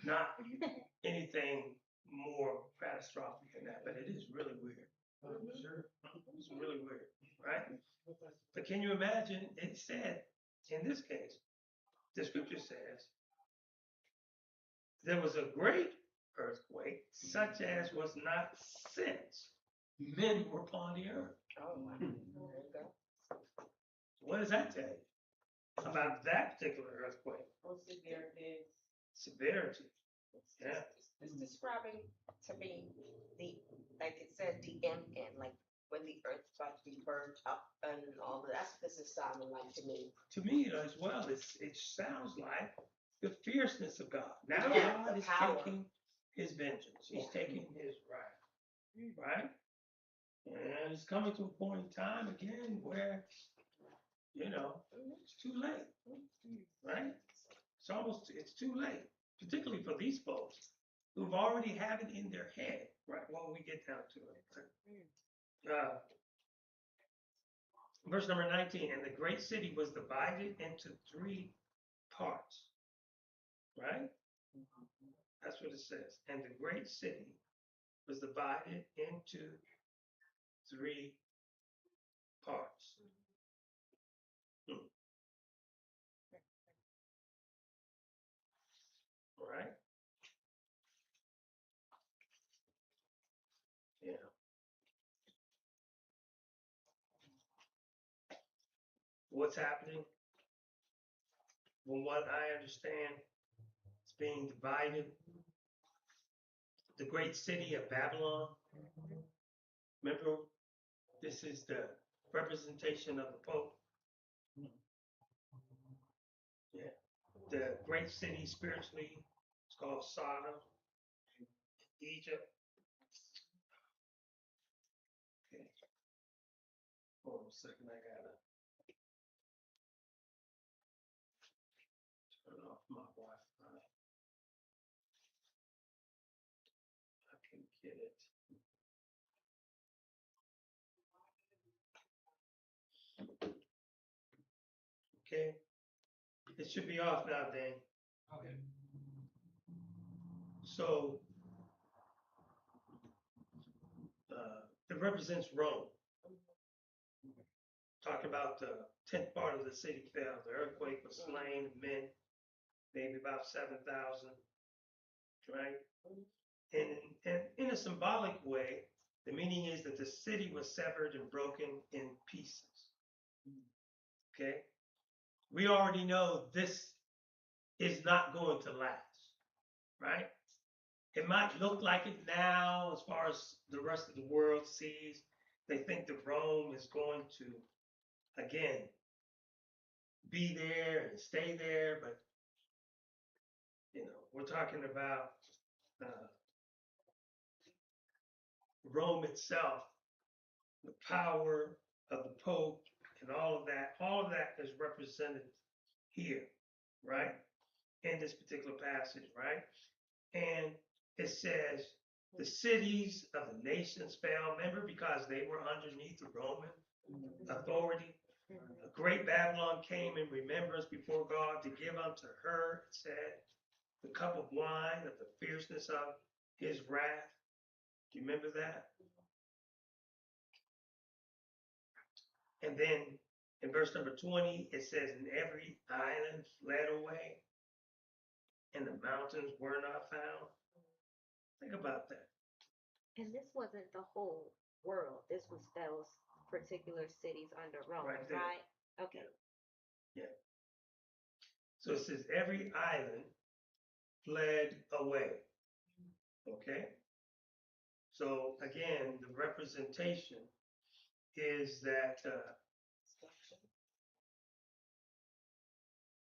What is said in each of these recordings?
Not anything more catastrophic than that, but it is really weird. Sure. It's really weird, right? But can you imagine? It said, in this case, the scripture says, there was a great earthquake, such as was not since men were upon the earth. Oh, wow. There you go. What does that tell you about that particular earthquake? How severe it is. Severity. Yeah. It's describing to me the, like it said, the end, like when the earth's about to be burned up and all of that. That's what this is sounding like to me. To me, as well, it sounds like the fierceness of God. Now Yeah, God the is power. taking his vengeance. He's taking his wrath. Right? And it's coming to a point in time again where, it's too late. Right? It's too late. Particularly for these folks who've already have it in their head, right? When we get down to it. Verse number 19, and the great city was divided into three parts, right? That's what it says. And the great city was divided into three parts. All right? Yeah. What's happening? From what I understand, it's being divided. The great city of Babylon. Remember, this is the representation of the Pope. Yeah. The great city spiritually is called Sodom, Egypt. Okay. Hold on a second, I gotta turn off my Wi-Fi. I can get it. Okay. It should be off now, Dan. Okay. So it represents Rome. Talking about the 10th part of the city fell. The earthquake was slain, men, maybe about 7,000, right? And in a symbolic way, the meaning is that the city was severed and broken in pieces. Okay? We already know this is not going to last, right? It might look like it now as far as the rest of the world sees. They think that Rome is going to, again, be there and stay there, but, we're talking about Rome itself, the power of the Pope, and all of that is represented here, right? In this particular passage, right? And it says, the cities of the nations fell, remember, because they were underneath the Roman authority. A great Babylon came in remembrance before God to give unto her, it said, the cup of wine of the fierceness of his wrath. Do you remember that? And then in verse number 20, it says, and every island fled away, and the mountains were not found. Think about that. And this wasn't the whole world. This was those particular cities under Rome, right? Okay. Yeah. So it says every island fled away. Okay. So again, the representation is that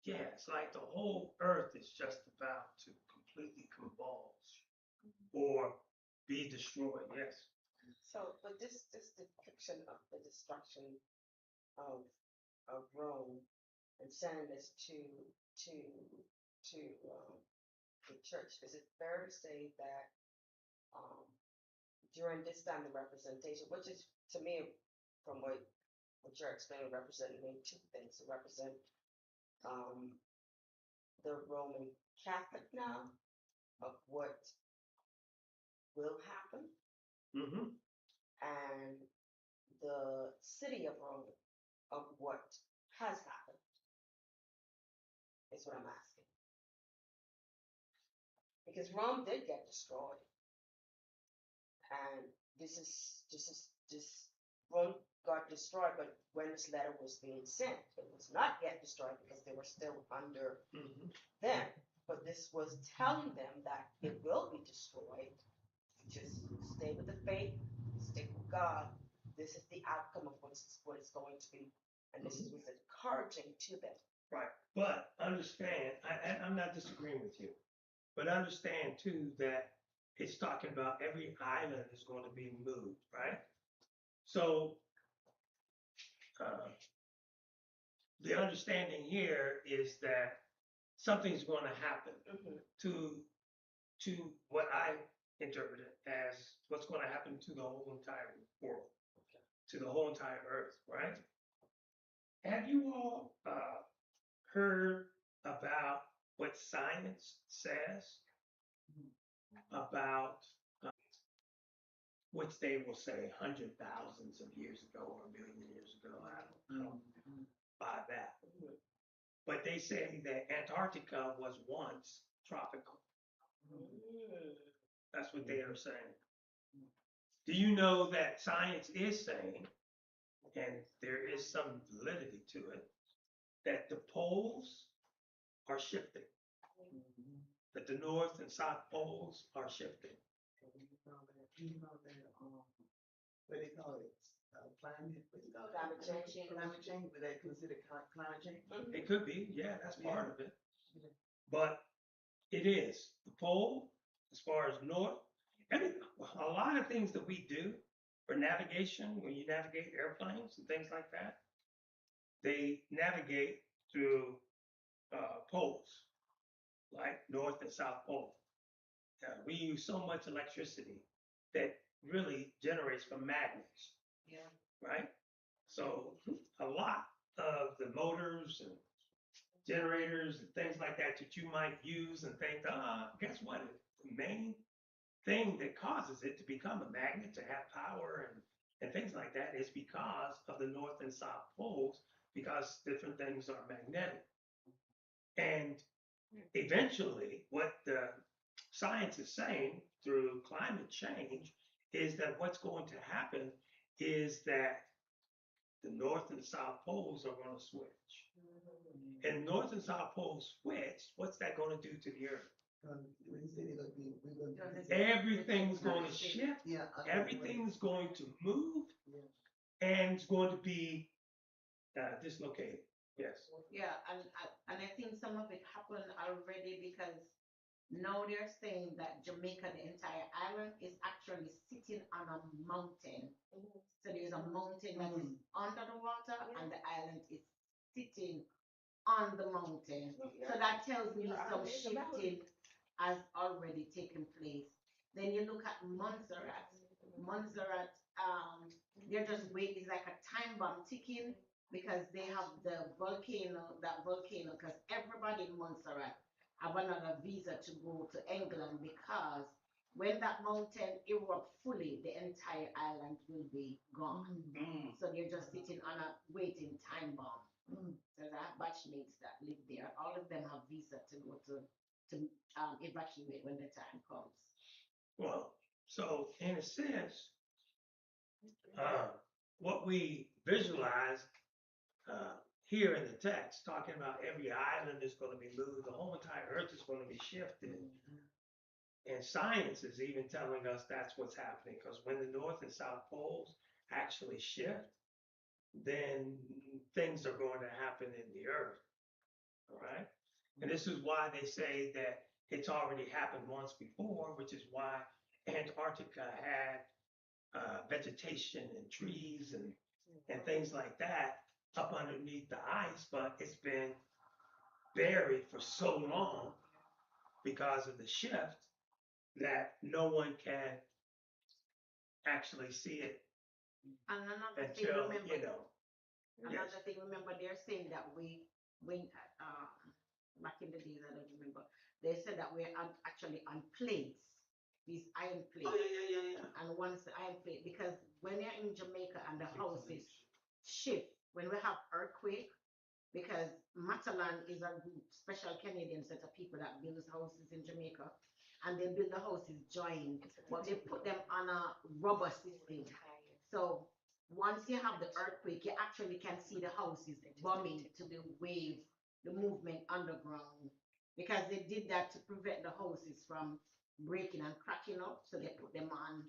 it's like the whole earth is just about to completely convulse or be destroyed. Yes. So, but this depiction of the destruction of Rome and sending this to the church, is it fair to say that during this time the representation, which is to me from what you're explaining, representing two things, to represent the Roman Catholic now of what will happen Mm-hmm. and the city of Rome of what has happened, is what I'm asking. Because Rome did get destroyed. And this Rome got destroyed, but when this letter was being sent, it was not yet destroyed because they were still under Mm-hmm. them. But this was telling them that it will be destroyed. Just stay with the faith, stick with God. This is the outcome of what it's going to be. And this was encouraging to them. Right. But understand, I'm not disagreeing with you, but understand too that it's talking about every island is going to be moved, right? So the understanding here is that something's going to happen to what I interpreted as what's going to happen to the whole entire world, to the whole entire earth, right? Have you all heard about what science says about which they will say hundred thousands of years ago or a million years ago? I don't buy that. But they say that Antarctica was once tropical. That's what they are saying. Do you know that science is saying, and there is some validity to it, that the poles are shifting, that the north and south poles are shifting? What they call it, climate, what you call it? Climate change. Climate change, would that consider climate change? It could be, yeah, that's part of it. But it is the pole as far as north. A lot of things that we do for navigation, when you navigate airplanes and things like that, they navigate through poles, like north and south pole. We use so much electricity that really generates from magnets. Yeah. Right? So a lot of the motors and generators and things like that that you might use and think, guess what? The main thing that causes it to become a magnet, to have power and things like that is because of the north and south poles, because different things are magnetic. And eventually, what the science is saying through climate change is that what's going to happen is that the north and south poles are going to switch. And north and south poles switch, what's that going to do to the earth? When you say they're gonna be, Everything's going to shift. yeah, Everything's going to move, and it's going to be dislocated. Yes. Yeah, and I think some of it happened already because now they're saying that Jamaica, the entire island, is actually sitting on a mountain. So there's a mountain that is under the water, and the island is sitting on the mountain. So that tells me some shifting has already taken place. Then you look at Montserrat. Montserrat, they're just waiting, it's like a time bomb ticking because they have the volcano, that volcano, because everybody in Montserrat have another visa to go to England because when that mountain erupts fully, the entire island will be gone. So they're just sitting on a waiting time bomb. So that batchmates that live there, all of them have visa to go to evacuate when the time comes. Well, so in a sense, what we visualize here in the text, talking about every island is going to be moved, the whole entire earth is going to be shifted. And science is even telling us that's what's happening, because when the north and south poles actually shift, then things are going to happen in the earth. All right. And this is why they say that it's already happened once before, which is why Antarctica had vegetation and trees and things like that up underneath the ice, but it's been buried for so long because of the shift that no one can actually see it And another thing, until, remember, you know. another thing, remember, they're saying that when back in the days, I don't remember. They said that we're actually on plates, these iron plates. Oh, yeah. And once the iron plate, because when you're in Jamaica and the houses shift, when we have earthquake, because Matalan is a group, special Canadian set of people that builds houses in Jamaica, and they build the houses joined, but they put them on a rubber system. So once you have the earthquake, you actually can see the houses bombing to the wave, the movement underground, because they did that to prevent the houses from breaking and cracking up. So they put them on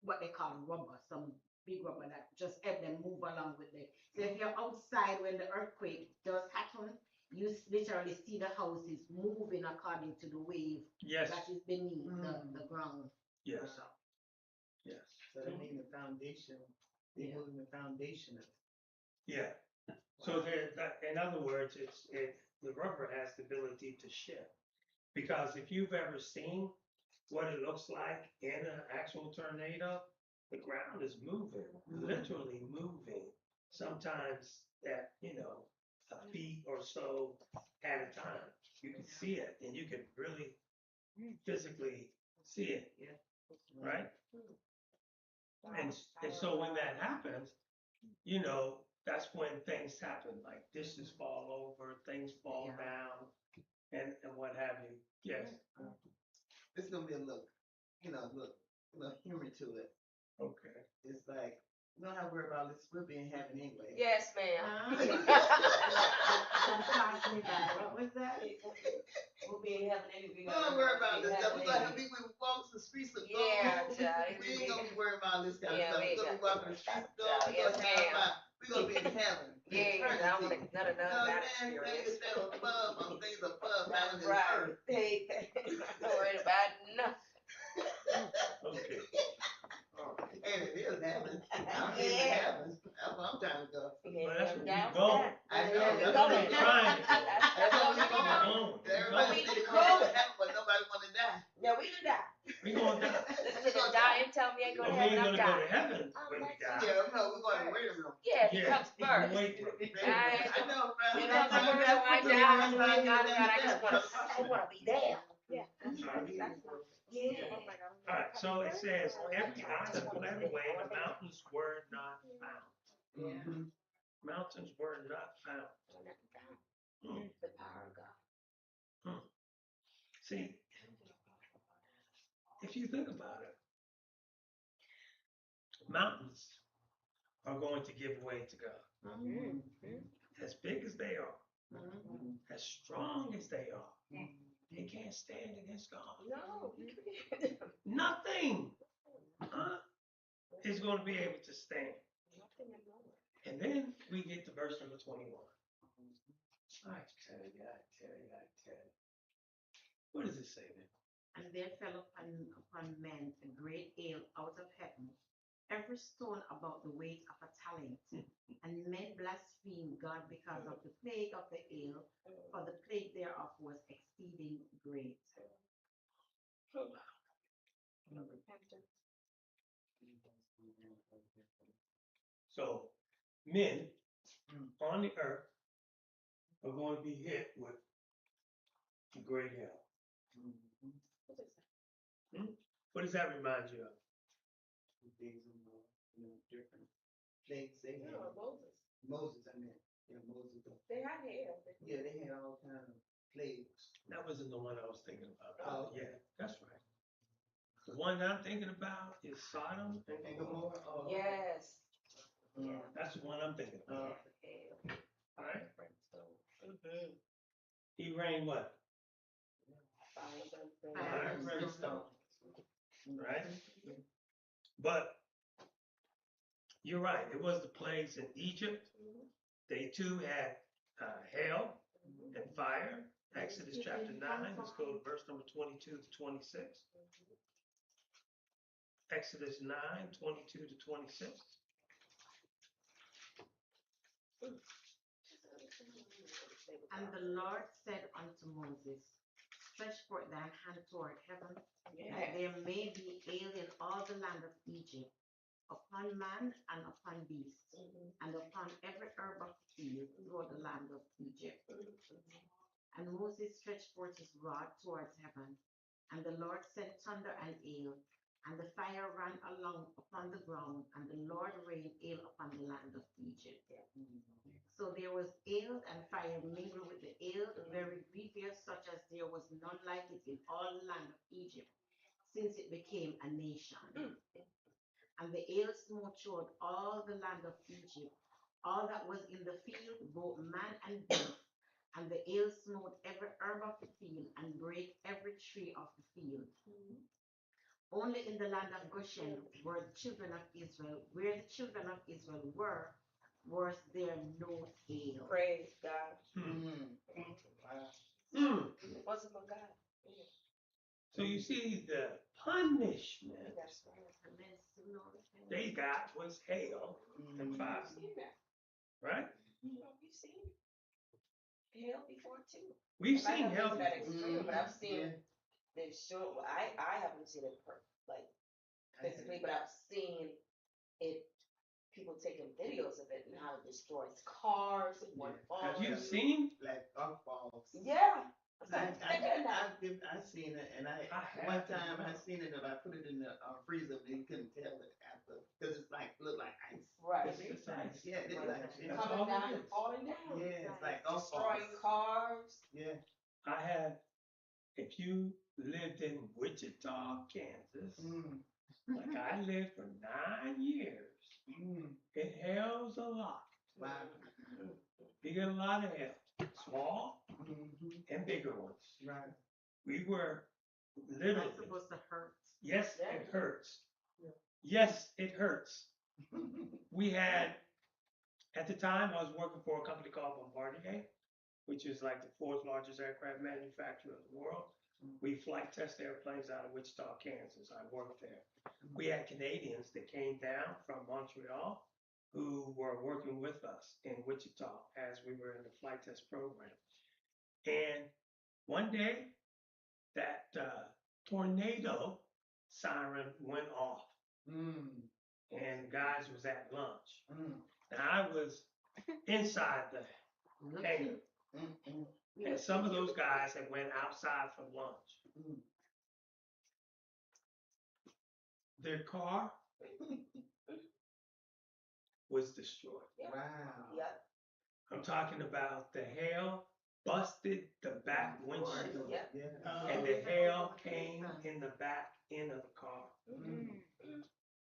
what they call rubber, some big rubber that just help them move along with it. So if you're outside when the earthquake does happen, you literally see the houses moving according to the wave Yes, that is beneath the ground. yes, yes, So that means the foundation, they moving the foundation of it. yeah. So in other words, the rubber has the ability to shift. Because if you've ever seen what it looks like in an actual tornado, the ground is moving, literally moving. Sometimes at, a feet or so at a time. You can see it and you can really physically see it, right? And so when that happens, that's when things happen, like dishes fall over, things fall down, and what have you. Yes. It's gonna be a little humor to it. Okay. It's like, we don't have to worry about this, we'll be in heaven anyway. Yes, ma'am. What was that? We'll be in heaven anyway. We don't worry about this stuff. We're gonna be walking the streets of gold. Yeah, child. We ain't gonna be worried about this kind of Yeah, stuff. we We're gonna ain't be walking the streets of gold. Yes, ma'am. We're gonna be in heaven. Yeah, I don't want none of that Things experience. that above, things above, down in That's this right. earth. Hey, don't worry about nothing. Okay. And it is heaven. I'm in heaven. That's where I'm trying to go. Well, that's where we going. I know. That's where we're trying to go. That's what we We're going. going. Everybody We say they're going. going to heaven, but nobody want to die. Yeah, we can die. We going down. Listen to die and tell me I go But to we ain't heaven, I'm gonna go to dying. heaven when we die. Yeah, no, we're going to wait a minute. Yeah, he Yeah. comes first. Wait. I know, right? You know, I'm gonna go right down. Oh my God, I just wanna be there. Yeah, that's not. Yeah. Oh my God. All right, so it says, every island fled away, the mountains were not found. Mhm. Mountains were not found. The power of God. See, if you think about it, mountains are going to give way to God. As big as they are, as strong as they are, they can't stand against God. No. Nothing is going to be able to stand. And then we get to verse number 21. I tell you. What does it say then? And there fell upon men a great hail out of heaven, every stone about the weight of a talent. And men blasphemed God because of the plague of the hail, for the plague thereof was exceeding great. So, men on the earth are going to be hit with a great hail. What does that remind you of? Things different things they had. Moses. Moses, I mean. Yeah, Moses. They had hair. Yeah, they had all kinds of plagues. That wasn't the one I was thinking about. Oh. Yeah, that's right. The one I'm thinking about is Sodom and And Gomorrah. Gomorrah. Oh. Yes. Yeah. That's the one I'm thinking about. All right. He reigned what? Fire and Brimstone. Right? But you're right. It was the plagues in Egypt. They too had hail and fire. Exodus chapter 9. Let's go to verse number 22 to 26. Exodus 9, 22 to 26. And the Lord said unto Moses, stretch forth thine hand toward heaven, that there may be hail in all the land of Egypt, upon man and upon beast, and upon every herb of the field throughout the land of Egypt. And Moses stretched forth his rod towards heaven, and the Lord sent thunder and hail, and the fire ran along upon the ground, and the Lord rained hail upon the land of Egypt. So there was hail and fire mingled with the hail, very grievous, such as there was none like it in all the land of Egypt, since it became a nation. And the hail smote throughout all the land of Egypt, all that was in the field, both man and beast. And the hail smote every herb of the field, and brake every tree of the field. Only in the land of Goshen were the children of Israel, where the children of Israel were, was there no hail. Praise God. Mm. It wasn't for God. So you see, the punishment That's right. they got was hail and fire, I've seen that. right? We've seen hell before too. We've It might seen not be hail to that before. extreme, but I've seen them show. Well, I haven't seen it like physically, but I've seen it. People taking videos of it and how it destroys cars and what Have you falls. seen? Like golf balls. Yeah. So I'm thinking that. I've seen it, and I one have. time I seen it, and I put it in the freezer, and you couldn't tell it after, because it's like, look like ice. Right. It's ice. Yeah, it's Right. like, yeah, That's all Coming down it and is. falling down. yeah, it's like golf Destroying balls. cars. Yeah. I had, if you lived in Wichita, Kansas, like I lived for 9 years, it hails a lot. Wow. You get a lot of hail, small and bigger ones. Right. We were That's literally, supposed to hurt. yes, it hurts. Yes, it hurts. We had, at the time, I was working for a company called Bombardier, which is like the 4th largest aircraft manufacturer in the world. We flight test airplanes out of Wichita, Kansas. I worked there. We had Canadians that came down from Montreal who were working with us in Wichita as we were in the flight test program. And one day, that tornado siren went off, and guys was at lunch. And I was inside the hangar, and some of those guys had went outside for lunch. Their car was destroyed. Wow. Yep. I'm talking about the hail busted the back windshield, Yep. Yeah. and the hail came in the back end of the car.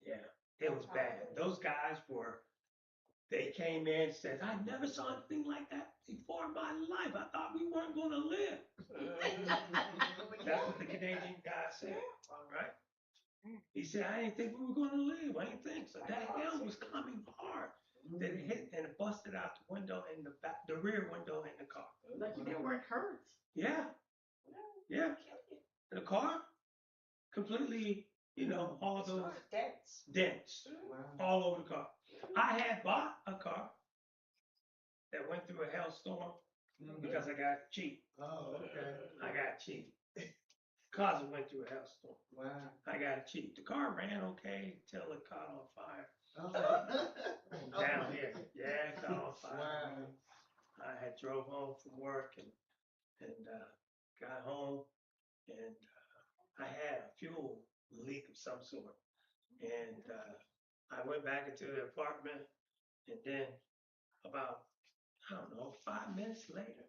Yeah, it was bad. Those guys they came in and said, I never saw anything like that before in my life. I thought we weren't going to live. That's what the Canadian guy said, right? He said, I didn't think we were going to live. I didn't think so. That hail was coming hard. Then it hit and it busted out the window in the back, the rear window in the car. Lucky they weren't hurt. Yeah, yeah. The car completely, all those dents all over the car. I had bought a car that went through a hailstorm because I got cheap. Oh, okay. I got cheap. Cause it went through a hailstorm. Wow. I got it cheap. The car ran okay until it caught on fire. Down here. Yeah, it caught on fire. Wow. I had drove home from work and got home, and I had a fuel leak of some sort. And I went back into the apartment, and then about, I don't know, 5 minutes later,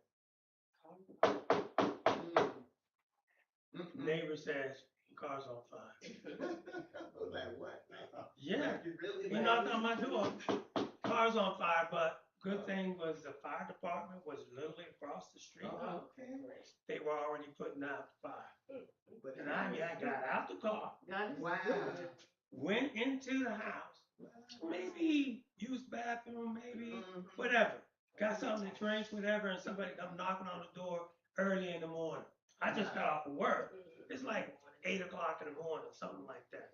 neighbor says, car's on fire. Like what? Yeah, You really he knocked on my door. Car's on fire, but good thing was the fire department was literally across the street. Oh, okay. They were already putting out the fire. But And I got out the car, wow. went into the house, maybe used the bathroom, maybe whatever. Got something to drink, whatever, and somebody come knocking on the door early in the morning. I just got off of work. It's like 8 o'clock in the morning, something like that.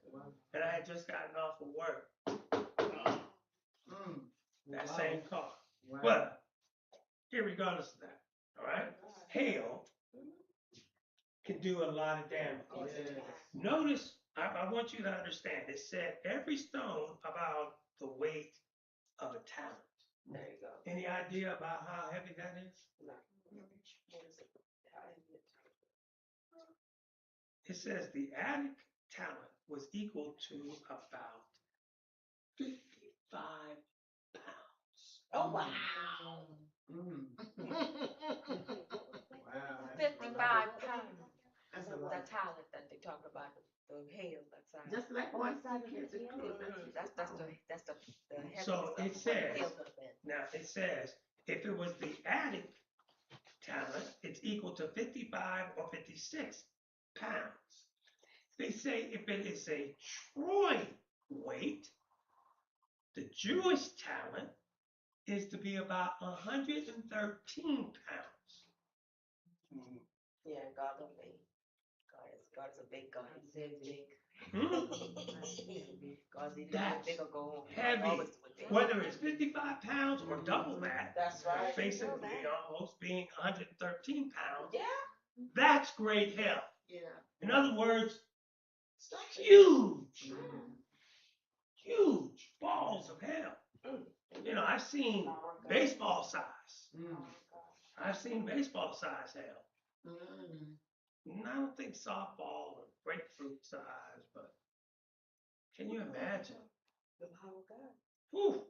And I had just gotten off of work. That same car. Wow. But irregardless of that, all right, hail can do a lot of damage. Yes. Notice, I want you to understand, it said every stone about the weight of a talent. There you go. Any idea about how heavy that is? What is it? I didn't get It says the attic talent was equal to about 55 pounds. Oh, wow. Mm. Wow. 55 pounds. That's a The lot. talent that they talk about, the hail that's out. Just like one side of it. That's the heaviness So of it what says- hail would have been. Now it says if it was the attic talent, it's equal to 55 or 56 pounds. They say if it is a troy weight, the Jewish talent is to be about 113 pounds. Mm. Yeah, God don't make. God is a big God. He's very big. Hmm? God's either That's big or go home. heavy. Always do it big. Whether it's 55 pounds or double that, That's right. basically almost being 113 pounds, Yeah. that's great health. Yeah. In other words, Structure. huge, Mm. huge balls of hell. You know, I've seen Power of God. baseball size. Mm. Power of God. I've seen baseball size hell. Mm. And I don't think softball or grapefruit size, but can you imagine? The power of God. Whew,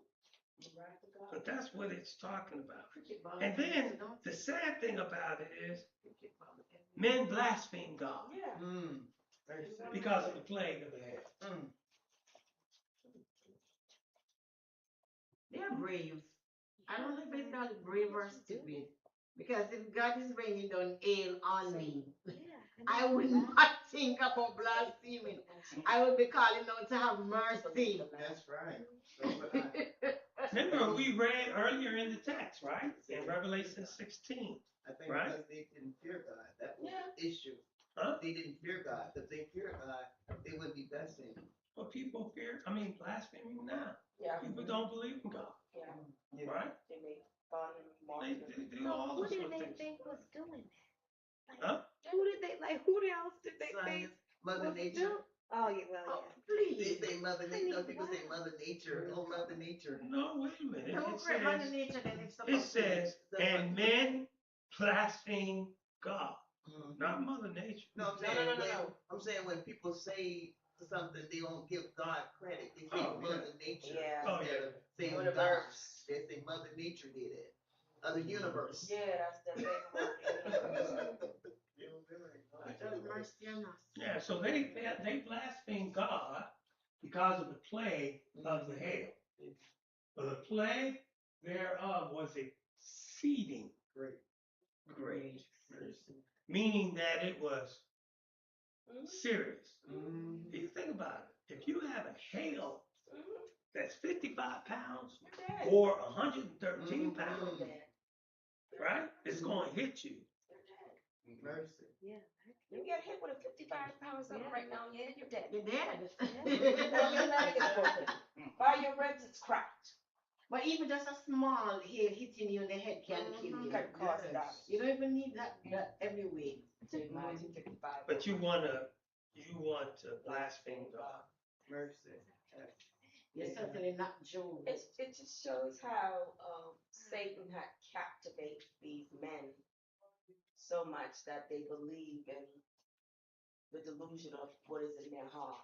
The wrath of God. but that's what it's talking about. Cricket ball. And then Don't the sad thing about it is cricket ball. men blaspheme God Yeah. Mm. Mercy. because of the plague of the hair. Mm. They're brave. I don't know if it's called brave or stupid. Because if God is raining down hail on me, Yeah. I would not think about blaspheming. I would be calling out to have mercy. That's right. So would I. Remember we read earlier in the text, right? In Revelation 16. I think Right? because they didn't fear God, that was Yeah. the issue. Huh? They didn't fear God. If they fear God, they wouldn't be blaspheming. But people blaspheming now. Yeah. People don't believe in God, Yeah. Yeah. right? They make fun and mock They, them. they do all Who those did sort of they things. think was doing that? Like, Huh? who did they like? Who else did they think Science, Mother was Nature. doing? Oh yeah, well Oh, yeah. They please. say Mother Nature. No, people say Wow. Mother Nature. Oh, Mother Nature. No, wait a minute. No, It great Mother says, Nature that it's it supposed to be. says, and men blaspheme God, Mhm. not Mother Nature. No, I'm No, saying no, no, no, when no. I'm saying when people say something, they don't give God credit. They say Oh, Mother Nature. Yeah. Oh, instead yeah. of saying God. Universe. They say Mother Nature did it. Other universe. Yeah, that's the favorite word. Have mercy on us. Yeah, so they blaspheme God because of the plague of the hail. But the plague thereof was exceeding Great. great, meaning that it was serious. Mm. If you think about it, if you have a hail that's 55 pounds You're dead. or 113 Mhm. pounds, You're dead. right? It's going to hit you. You're dead. Mercy. Yeah. You get hit with a 55 pounds something Yeah. right now, yeah, you're dead. You're dead. Or your leg is broken. By your ribs, it's cracked. But even just a small hail hitting you in the head can kill you. Can cause Yes. damage. You don't even need that heavy weight. So imagine 55. But you want to blaspheme God. Mercy. You're certainly not Job. It just shows how Satan had captivated these men so much that they believe in the delusion of what is in their heart.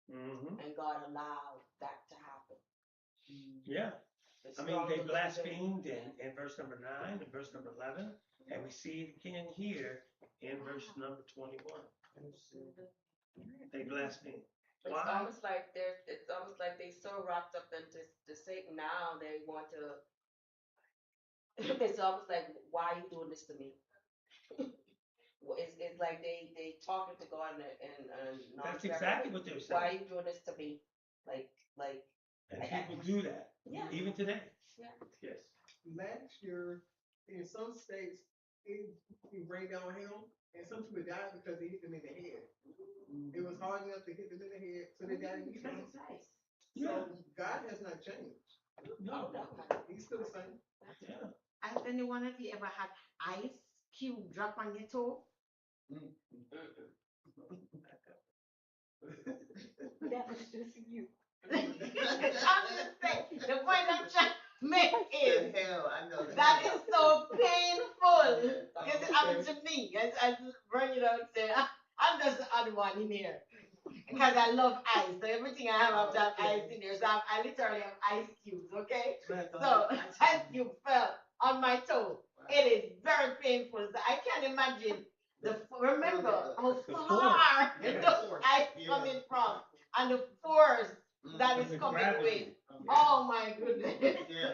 Hmm. And God allowed that to happen. Yeah. The I mean, strong they delusion- blasphemed in verse number 9 and verse number 11, and we see it again here in verse number 21. They blasphemed. It's Why? almost like they so wrapped up into Satan now they want to. It's almost like, why are you doing this to me? Well, it's like they talking to God and That's exactly what they're why are saying. you doing this to me? Like And people do that, yeah. even today. Yeah. Yes. Last year, in some states, it rained down hail, and some people died because they hit them in the head. It was hard enough to hit them in the head, so they died immediately. That's nice. Yeah. So God has not changed. No. He's still the same. Yeah. Has any one of you ever had ice cube drop on your toe? That was just you. I'm just saying, the point I'm trying Make The it. hell, I know That is so painful. Because it happened to me. As Bernie would say, I'm just the odd one in here. Because I love ice. So everything I have to have ice in there. So I literally have ice cubes, okay? So ice cube fell on my toe. It is very painful. So I can't imagine remember how far the ice coming from and the force that is The coming gravity. with. Oh my goodness. Yeah,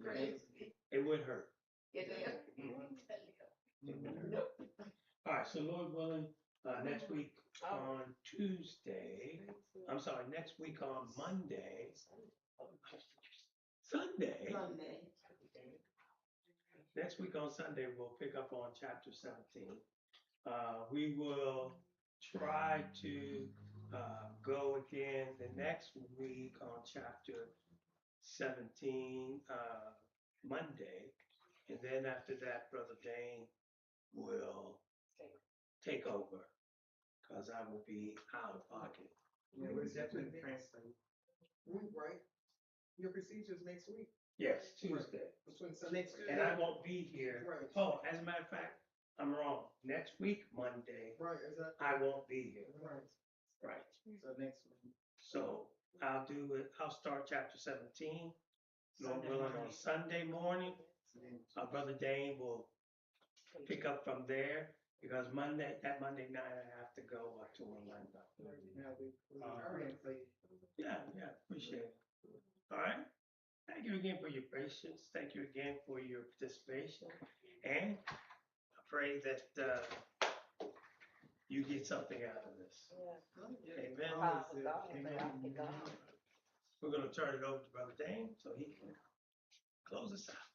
Crazy. It would hurt. It is. It would hurt. All right, so Lord willing, next week on Tuesday, I'm sorry, next week on Monday, Sunday, Sunday. next week on Sunday, we'll pick up on chapter 17. We will try to go again the next week on chapter 17, Monday. And then after that, Brother Dane will take over because I will be out of pocket. Yeah, but it's definitely translated. Week, right? Your procedures next week. Yes, Tuesday. Between Sunday And I won't be here. Right. Oh, as a matter of fact, I'm wrong. Next week, Monday, Right, exactly. I won't be here. Right. Right. so next one. So I'll start chapter 17. Lord willing, on Sunday morning. Brother Dane will pick up from there because that Monday night I have to go to Orlando. Yeah, appreciate it. All right. Thank you again for your patience. Thank you again for your participation. And I pray that you get something out of this. Amen. We're going to turn it over to Brother Dane so he can close us out.